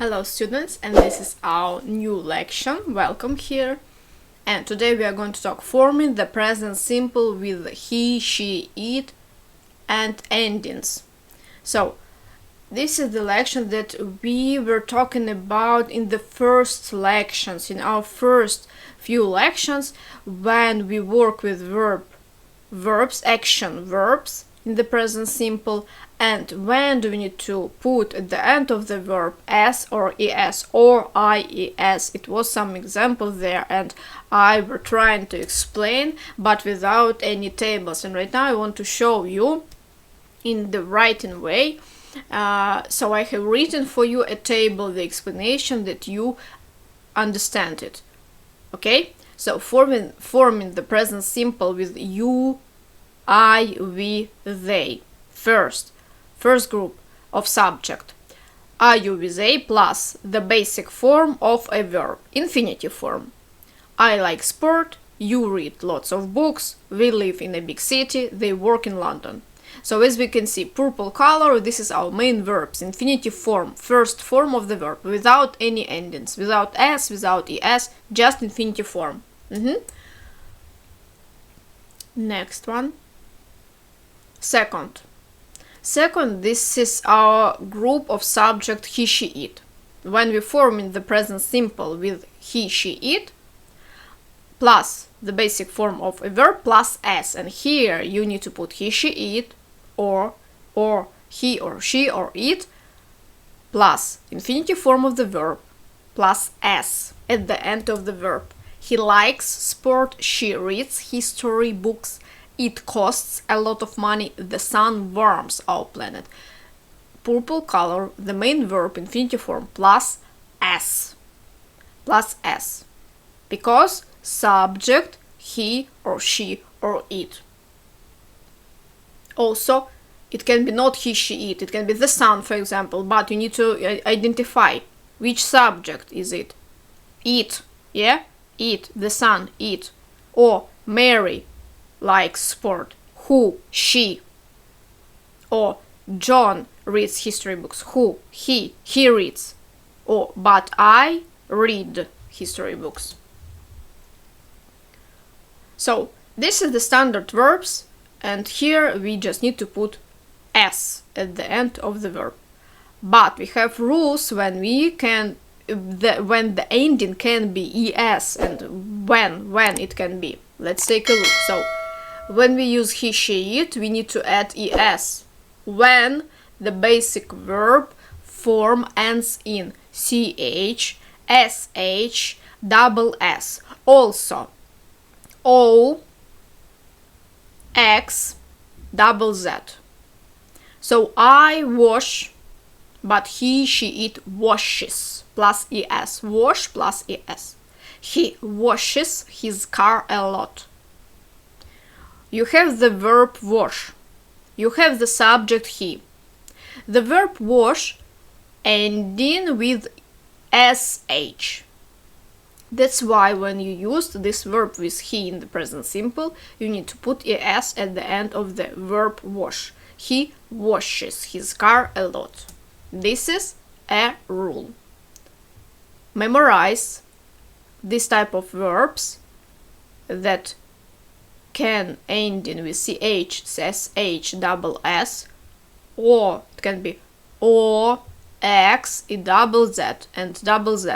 Hello students, and this is our new lection. Welcome here. And today we are going to talk forming the present simple with he, she, it and endings. So this is the lection that we were talking about in the first lections, in our first few lections, when we work with verbs, action verbs in the present simple, and when do we need to put at the end of the verb s or es or ies. It was some examples there and I were trying to explain, but without any tables, and right now I want to show you in the writing way. So I have written for you a table, the explanation, that you understand it. Okay, so forming the present simple with you, I, we, they. First group of subject, are, you, we, they, plus the basic form of a verb, infinitive form. I like sport, you read lots of books, we live in a big city, they work in London. So as we can see, purple color, this is our main verbs, infinitive form, first form of the verb, without any endings, without s, without es, just infinitive form. Next one. Second, this is our group of subject he, she, it. When we form in the present simple with he, she, it, plus the basic form of a verb plus s, and here you need to put he, she, it, or he or she or it, plus infinitive form of the verb plus s at the end of the verb. He likes sport, she reads history books, it costs a lot of money, the sun warms our planet. Purple color, the main verb, infinitive form, plus s. Because subject, he or she or it. Also, it can be not he, she, it can be the sun, for example, but you need to identify which subject is it. It, yeah? It, the sun, it. Or Mary likes sport, who, she. Or John reads history books, who, he reads. Or but I read history books. So this is the standard verbs, and here we just need to put s at the end of the verb. But we have rules when the ending can be es, and when it can be. Let's take a look. So when we use he, she, it, we need to add es when the basic verb form ends in ch, sh, double s. Also o, x, double z. So I wash, but he, she, it washes, plus es. Wash plus es. He washes his car a lot. You have the verb wash. You have the subject he. The verb wash ending with sh. That's why when you use this verb with he in the present simple, you need to put es at the end of the verb wash. He washes his car a lot. This is a rule. Memorize this type of verbs that can end in with ch, sh, double s, or it can be o, x, it double z, and double z.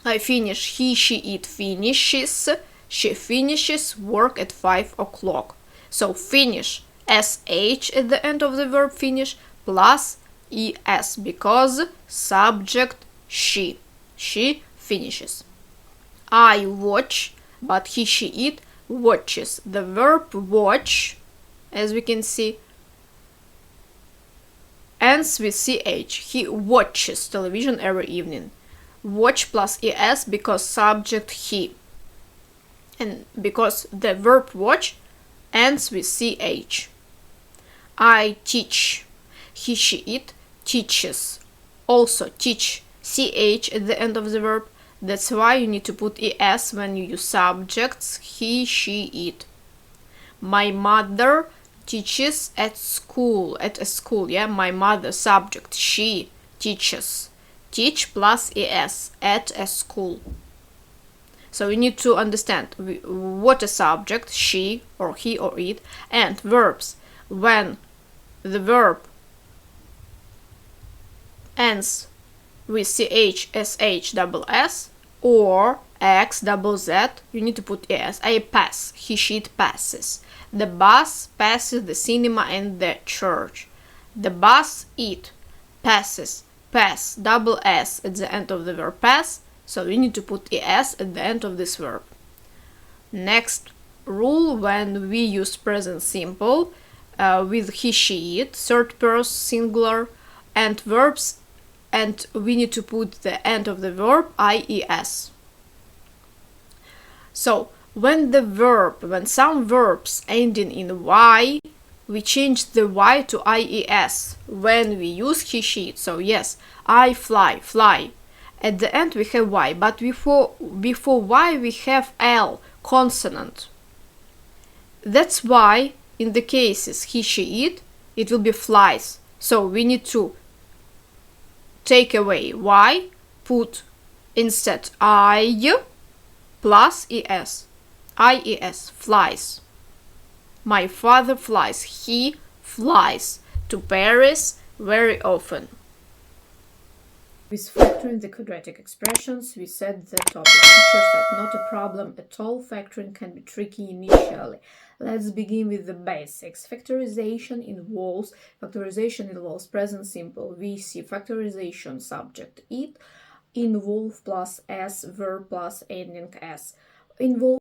I finish, he, she, it finishes, she finishes work at 5 o'clock. So finish, sh at the end of the verb finish, plus es, because subject she finishes. I watch, but he, she, it watches. The verb watch, as we can see, ends with ch. He watches television every evening. Watch plus es because subject he. And because the verb watch ends with ch. I teach. He, she, it teaches. Also teach, ch at the end of the verb. That's why you need to put es when you use subjects he, she, it. My mother teaches at a school, yeah. My mother, subject, she teaches. Teach plus es, at a school. So we need to understand what a subject, she or he or it, and verbs. When the verb ends with ch, sh, double s, or x, double z, you need to put es. I pass, he, she, it passes. The bus passes the cinema and the church. The bus, it passes, pass, double s at the end of the verb pass, so you need to put es at the end of this verb. Next rule, when we use present simple with he, she, it, third person singular, and verbs, and we need to put the end of the verb ies. So when some verbs ending in y, we change the y to ies when we use he, she, it. So yes, I fly, fly. At the end we have y, but before y we have l, consonant. That's why in the cases he, she, it will be flies. So we need to take away y, put instead I plus es. ies, flies. My father flies, he flies to Paris very often. With factoring the quadratic expressions, we said the topic. Teacher said not a problem at all. Factoring can be tricky initially. Let's begin with the basics. Factorization involves present simple. We see factorization subject it, involve plus s, verb plus ending s. Involve